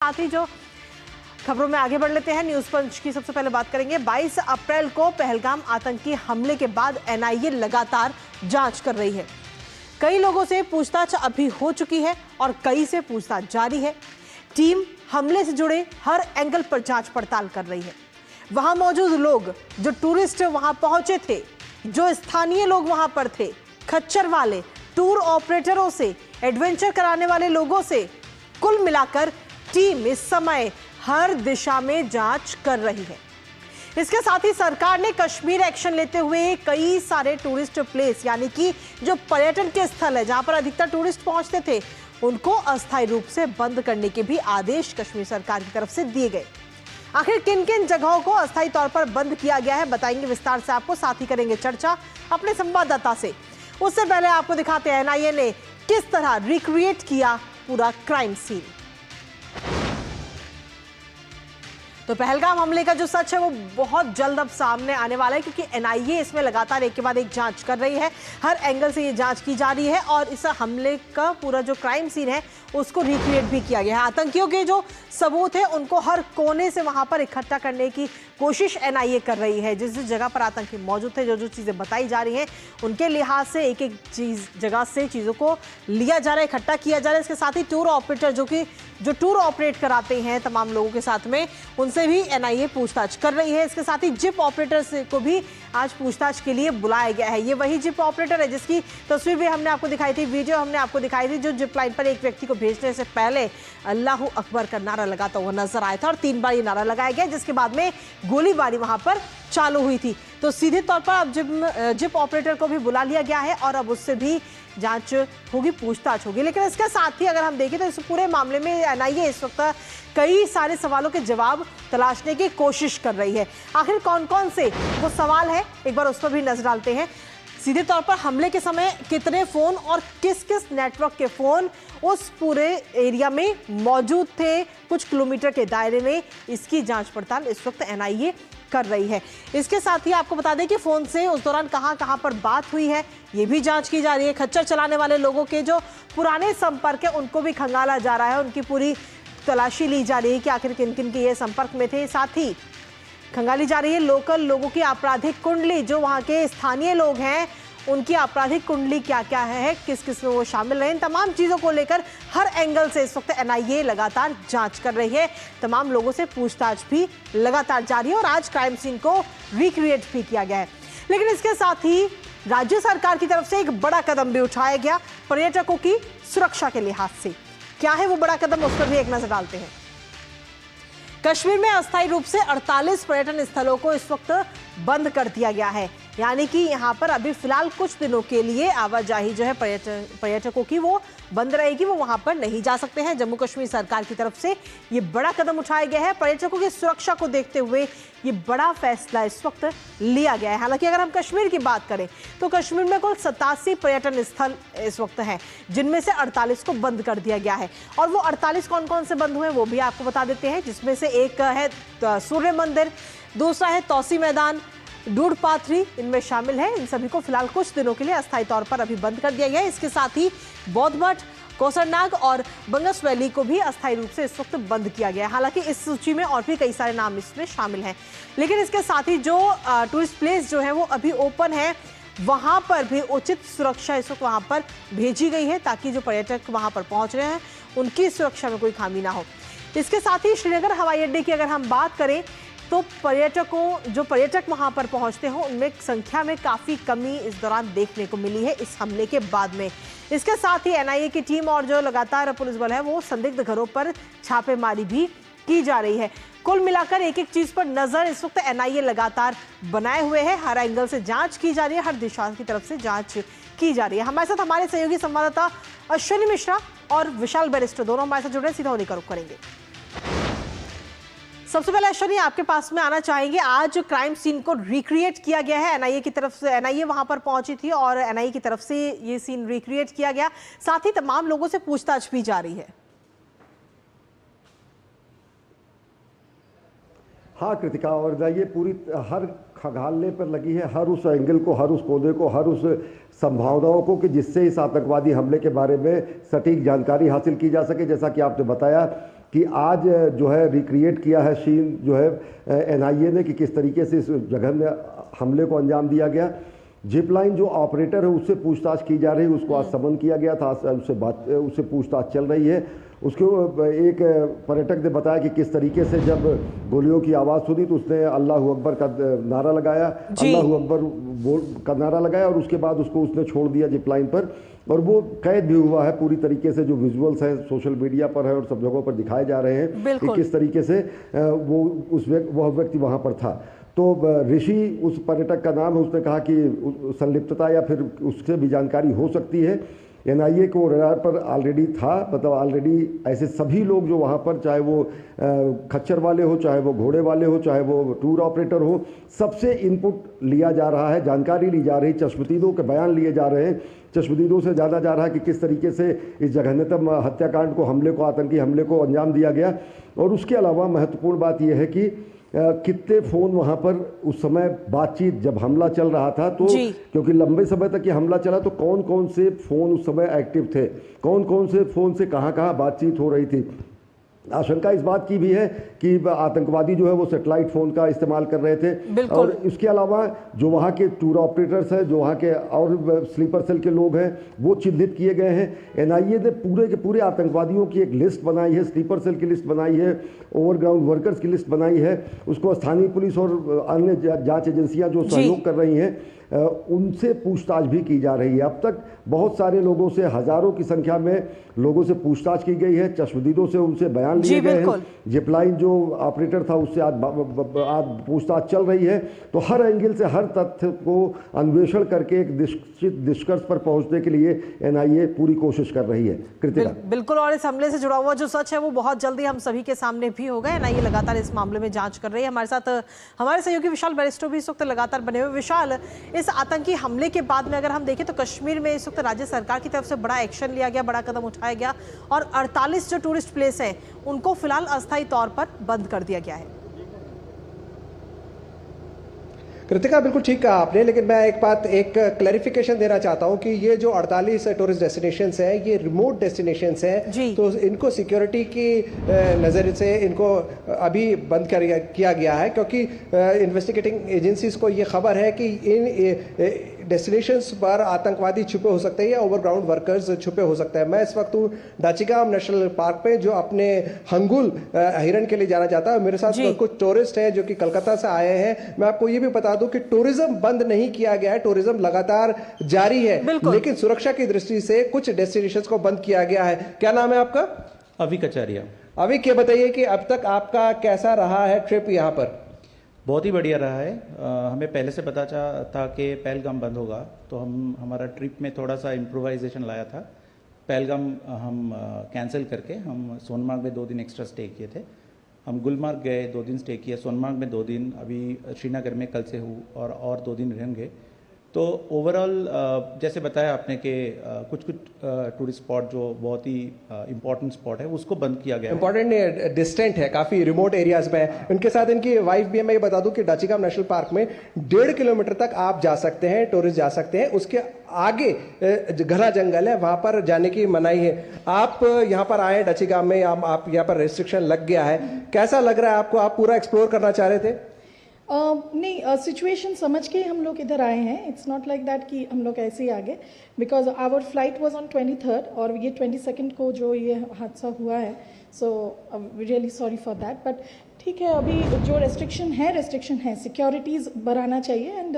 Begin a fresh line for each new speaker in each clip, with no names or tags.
साथ ही जो खबरों में आगे बढ़ लेते हैं, न्यूज पंच की सबसे पहले बात करेंगे। 22 अप्रैल को पहलगाम आतंकी हमले के बाद एनआईए लगातार जांच कर रही है। कई लोगों से पूछताछ अभी हो चुकी है और कई से पूछताछ जारी है। टीम हमले से जुड़े हर एंगल पर जांच पड़ताल कर रही है। वहां मौजूद लोग, जो टूरिस्ट वहां पहुंचे थे, जो स्थानीय लोग वहां पर थे, खच्चर वाले, टूर ऑपरेटरों से, एडवेंचर कराने वाले लोगों से, कुल मिलाकर टीम इस समय हर दिशा में जांच कर रही है। इसके साथ ही सरकार ने कश्मीर एक्शन लेते हुए कई सारे टूरिस्ट प्लेस, यानी कि जो पर्यटन के स्थल है जहां पर अधिकतर टूरिस्ट पहुंचते थे, उनको अस्थायी रूप से बंद करने के भी आदेश कश्मीर सरकार की तरफ से दिए गए। आखिर किन किन जगहों को अस्थायी तौर पर बंद किया गया है, बताएंगे विस्तार से आपको, साथ ही करेंगे चर्चा अपने संवाददाता से। उससे पहले आपको दिखाते हैं एनआईए ने किस तरह रिक्रिएट किया पूरा क्राइम सीन। तो पहलगाम हमले का जो सच है वो बहुत जल्द अब सामने आने वाला है, क्योंकि एनआईए इसमें लगातार एक के बाद एक जांच कर रही है। हर एंगल से ये जांच की जा रही है और इस हमले का पूरा जो क्राइम सीन है उसको रिक्रिएट भी किया गया है। आतंकियों के जो सबूत है उनको हर कोने से वहां पर इकट्ठा करने की कोशिश एनआईए कर रही है। जिस जिस जगह पर आतंकी मौजूद थे, जो जो चीज़ें बताई जा रही हैं, उनके लिहाज से एक एक जगह से चीज़ों को लिया जा रहा है, इकट्ठा किया जा रहा है। इसके साथ ही टूर ऑपरेटर जो टूर ऑपरेट कराते हैं तमाम लोगों के साथ में, उनसे भी एनआईए पूछताछ कर रही है। इसके साथ ही जिप ऑपरेटर को भी आज पूछताछ के लिए बुलाया गया है। ये वही जिप ऑपरेटर है जिसकी तस्वीर भी हमने आपको दिखाई थी, वीडियो हमने आपको दिखाई थी, जो जिप लाइन पर एक व्यक्ति को भेजने से पहले अल्लाहू अकबर का नारा लगाता हुआ नजर आया था और 3 बार ये नारा लगाया गया, जिसके बाद में गोलीबारी वहां पर चालू हुई थी। तो सीधे तौर पर अब जिप ऑपरेटर को भी बुला लिया गया है और अब उससे भी जांच होगी, पूछताछ होगी। लेकिन इसके साथ ही अगर हम देखें तो इस पूरे मामले में एनआईए इस वक्त कई सारे सवालों के जवाब तलाशने की कोशिश कर रही है। आखिर कौन कौन से वो सवाल है, एक बार उस पर भी नजर डालते हैं। सीधे तौर पर हमले के समय कितने फोन और किस किस नेटवर्क के फोन उस पूरे एरिया में मौजूद थे, कुछ किलोमीटर के दायरे में, इसकी जांच पड़ताल इस वक्त एनआईए कर रही है। इसके साथ ही आपको बता दें कि फोन से उस दौरान कहां पर बात हुई है, ये भी जांच की जा रही है। खच्चर चलाने वाले लोगों के जो पुराने संपर्क है उनको भी खंगाला जा रहा है, उनकी पूरी तलाशी ली जा रही है कि आखिर किन किन के ये संपर्क में थे। साथ ही खंगाली जा रही है लोकल लोगों की आपराधिक कुंडली, जो वहाँ के स्थानीय लोग हैं उनकी आपराधिक कुंडली क्या क्या है, किस किस में वो शामिल रहे। इन तमाम चीज़ों को लेकर हर एंगल से इस वक्त एनआईए लगातार जांच कर रही है। तमाम लोगों से पूछताछ भी लगातार जारी है और आज क्राइम सीन को रिक्रिएट भी किया गया है। लेकिन इसके साथ ही राज्य सरकार की तरफ से एक बड़ा कदम भी उठाया गया पर्यटकों की सुरक्षा के लिहाज से। क्या है वो बड़ा कदम, उस पर भी एक नजर डालते हैं। कश्मीर में अस्थायी रूप से 48 पर्यटन स्थलों को इस वक्त बंद कर दिया गया है, यानी कि यहाँ पर अभी फिलहाल कुछ दिनों के लिए आवाजाही जो है पर्यटकों की वो बंद रहेगी, वो वहां पर नहीं जा सकते हैं। जम्मू कश्मीर सरकार की तरफ से ये बड़ा कदम उठाया गया है। पर्यटकों की सुरक्षा को देखते हुए ये बड़ा फैसला इस वक्त लिया गया है। हालांकि अगर हम कश्मीर की बात करें तो कश्मीर में कुल 87 पर्यटन स्थल इस वक्त हैं, जिनमें से 48 को बंद कर दिया गया है। और वो 48 कौन कौन से बंद हुए वो भी आपको बता देते हैं, जिसमें से एक है सूर्य मंदिर, दूसरा है तौसी मैदान, डूड पाथरी इनमें शामिल है। इन सभी को फिलहाल कुछ दिनों के लिए अस्थायी तौर पर अभी बंद कर दिया गया है। इसके साथ ही बौद्ध मठ, कोसरनाग और बंगस वैली को भी अस्थायी रूप से इस वक्त बंद किया गया है। हालांकि इस सूची में और भी कई सारे नाम इसमें शामिल हैं, लेकिन इसके साथ ही जो टूरिस्ट प्लेस जो है वो अभी ओपन है, वहां पर भी उचित सुरक्षा इस वक्त वहां पर भेजी गई है, ताकि जो पर्यटक वहां पर पहुंच रहे हैं उनकी सुरक्षा में कोई खामी ना हो। इसके साथ ही श्रीनगर हवाई अड्डे की अगर हम बात करें तो जो पर्यटक वहां पर पहुंचते हो उनमें संख्या में काफ़ी कमी इस दौरान देखने को मिली है इस हमले के बाद में। इसके साथ ही एनआईए की टीम और जो लगातार पुलिस बल है वो संदिग्ध घरों पर छापेमारी भी की जा रही है। कुल मिलाकर एक एक चीज़ पर नज़र इस वक्त एनआईए लगातार बनाए हुए है। हर एंगल से जांच की जा रही है, हर दिशा की तरफ से जांच की जा रही है। हमारे साथ हमारे सहयोगी संवाददाता अश्विनी मिश्रा और विशाल बैरिस्टर दोनों हमारे साथ जुड़ रहे हैं, सीधा उन्हीं का रुख करेंगे। सबसे पहले अश्विनी, आपके पास में आना चाहेंगे। आज क्राइम सीन को रिक्रिएट किया गया है एनआईए की तरफ से, एनआईए वहां पर पहुंची थी और एनआईए की तरफ से ये सीन रिक्रिएट किया गया, साथ ही तमाम लोगों से पूछताछ भी जारी है।
हाँ कृतिका, और ये पूरी हर खंगालने पर लगी है, हर उस एंगल को, हर उस कोने को, हर उस संभावनाओं को कि जिससे इस आतंकवादी हमले के बारे में सटीक जानकारी हासिल की जा सके। जैसा कि आपने बताया कि आज जो है रिक्रिएट किया है सीन जो है एनआईए ने कि किस तरीके से इस जघन्य हमले को अंजाम दिया गया। जिप लाइन जो ऑपरेटर है उससे पूछताछ की जा रही है, उसको आज समन किया गया था, उससे पूछताछ चल रही है। उसको एक पर्यटक ने बताया कि किस तरीके से जब गोलियों की आवाज़ सुनी तो उसने अल्लाह अकबर का नारा लगाया, अल्लाह अकबर का नारा लगाया और उसके बाद उसने छोड़ दिया जिप लाइन पर, और वो कैद भी हुआ है पूरी तरीके से। जो विजुअल्स हैं सोशल मीडिया पर है और सब जगहों पर दिखाए जा रहे हैं कि किस तरीके से वह व्यक्ति वहाँ पर था। तो ऋषि उस पर्यटक का नाम है, उसने कहा कि संलिप्तता या फिर उससे भी जानकारी हो सकती है। एनआईए को रडार पर ऑलरेडी था, मतलब ऑलरेडी ऐसे सभी लोग जो वहाँ पर, चाहे वो खच्चर वाले हो, चाहे वो घोड़े वाले हो, चाहे वो टूर ऑपरेटर हो, सबसे इनपुट लिया जा रहा है, जानकारी ली जा रही, चश्मदीदों के बयान लिए जा रहे हैं। चश्मदीदों से जाना जा रहा है कि किस तरीके से इस जघन्यतम हत्याकांड को, हमले को, आतंकी हमले को अंजाम दिया गया। और उसके अलावा महत्वपूर्ण बात यह है कि कितने फ़ोन वहाँ पर उस समय बातचीत जब हमला चल रहा था, तो क्योंकि लंबे समय तक ये हमला चला, तो कौन कौन से फ़ोन उस समय एक्टिव थे, कौन कौन से फ़ोन से कहाँ कहाँ बातचीत हो रही थी। आशंका इस बात की भी है कि आतंकवादी जो है वो सैटेलाइट फ़ोन का इस्तेमाल कर रहे थे। और इसके अलावा जो वहाँ के टूर ऑपरेटर्स हैं, जो वहाँ के और स्लीपर सेल के लोग हैं, वो चिन्हित किए गए हैं। एनआईए ने पूरे के पूरे आतंकवादियों की एक लिस्ट बनाई है, स्लीपर सेल की लिस्ट बनाई है, ओवरग्राउंड वर्कर्स की लिस्ट बनाई है। उसको स्थानीय पुलिस और अन्य जाँच एजेंसियाँ जो सहयोग कर रही हैं उनसे पूछताछ भी की जा रही है। अब तक बहुत सारे लोगों से, हज़ारों की संख्या में लोगों से पूछताछ की गई है, चश्मदीदों से उनसे बयान लिए गए हैं। जिपलाइन जो ऑपरेटर था उससे आज पूछताछ चल रही है। तो हर एंगल से, हर तथ्य को अन्वेषण करके एक निश्चित निष्कर्ष पर पहुंचने के लिए एनआईए पूरी कोशिश कर रही है। कृतिका
बिल्कुल, और इस हमले से जुड़ा हुआ जो सच है वो बहुत जल्दी हम सभी के सामने भी होगा। एनआईए लगातार इस मामले में जांच कर रही है। हमारे साथ हमारे सहयोगी विशाल बैरिस्टो भी इस वक्त लगातार बने हुए। विशाल, इस आतंकी हमले के बाद में अगर हम देखें तो कश्मीर में इस वक्त राज्य सरकार की तरफ से बड़ा एक्शन लिया गया, बड़ा कदम उठाया गया और 48 जो टूरिस्ट प्लेस हैं उनको फिलहाल अस्थायी तौर पर बंद कर दिया गया है।
कृतिका, बिल्कुल ठीक कहा आपने, लेकिन मैं एक क्लैरिफिकेशन देना चाहता हूं कि ये जो 48 टूरिस्ट डेस्टिनेशंस हैं, ये रिमोट डेस्टिनेशंस हैं, तो इनको सिक्योरिटी की नज़र से इनको अभी बंद किया गया है, क्योंकि इन्वेस्टिगेटिंग एजेंसीज को ये खबर है कि इन डेस्टिनेशंस पर आतंकवादी छुपे हो सकते हैं या ओवरग्राउंड वर्कर्स छुपे हो सकते हैं। मैं इस वक्त हूँ डाचिगाम नेशनल पार्क पे, जो अपने हंगुल हिरन के लिए जाना जाता है। मेरे साथ कुछ टूरिस्ट हैं जो कि कलकत्ता से आए हैं। मैं आपको ये भी बता दूं कि टूरिज्म बंद नहीं किया गया है, टूरिज्म लगातार जारी है, लेकिन सुरक्षा की दृष्टि से कुछ डेस्टिनेशंस को बंद किया गया है। क्या नाम है आपका?
अभी कचारिया।
अभी क्या बताइए कि अब तक आपका कैसा रहा है ट्रिप यहाँ पर?
बहुत ही बढ़िया रहा है। हमें पहले से पता था कि पहलगाम बंद होगा, तो हमारा ट्रिप में थोड़ा सा इम्प्रोवाइजेशन लाया था। पहलगाम हम कैंसिल करके हम सोनमार्ग में 2 दिन एक्स्ट्रा स्टे किए थे। हम गुलमर्ग गए, 2 दिन स्टे किया, सोनमार्ग में 2 दिन, अभी श्रीनगर में कल से हूँ और 2 दिन रहेंगे। तो ओवरऑल जैसे बताया आपने कि कुछ टूरिस्ट स्पॉट जो बहुत ही इंपॉर्टेंट स्पॉट है उसको बंद किया गया।
इंपॉर्टेंट डिस्टेंट है, काफ़ी रिमोट एरियाज में है। उनके साथ इनकी वाइफ भी है। मैं ये बता दूं कि डाचिगाम नेशनल पार्क में 1.5 किलोमीटर तक आप जा सकते हैं, टूरिस्ट जा सकते हैं। उसके आगे घना जंगल है, वहां पर जाने की मनाही है। आप यहाँ पर आए डाचिगाम में, आप यहाँ पर रेस्ट्रिक्शन लग गया है, कैसा लग रहा है आपको? आप पूरा एक्सप्लोर करना चाह रहे थे?
नहीं, सिचुएशन समझ के हम लोग इधर आए हैं। इट्स नॉट लाइक दैट कि हम लोग ऐसे ही आ गए, because our flight was on 23rd और ये 22nd को जो ये हादसा हुआ है। So really sorry for that, but ठीक है, अभी जो रेस्ट्रिक्शन है, सिक्योरिटीज़ बढ़ाना चाहिए and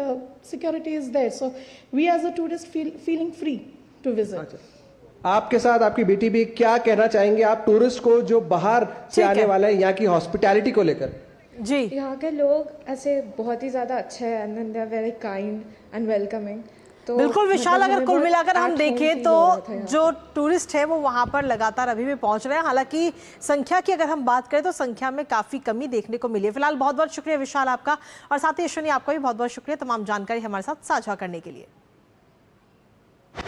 security is there, so we as a tourist feeling free to visit.
आपके साथ आपकी बेटी भी, क्या कहना चाहेंगे आप टूरिस्ट को जो बाहर से आने वाले हैं, यहाँ की हॉस्पिटैलिटी को लेकर?
जी, यहाँ के लोग ऐसे बहुत ही ज़्यादा अच्छे हैं and they are very kind and welcoming. तो
बिल्कुल विशाल, अगर कुल मिलाकर हम देखें तो जो टूरिस्ट है वो वहाँ पर लगातार अभी भी पहुँच रहे हैं। हालांकि संख्या की अगर हम बात करें तो संख्या में काफ़ी कमी देखने को मिली है। फिलहाल बहुत बहुत शुक्रिया विशाल आपका, और साथ ही अश्विनी आपका भी बहुत बहुत शुक्रिया तमाम जानकारी हमारे साथ साझा करने के लिए।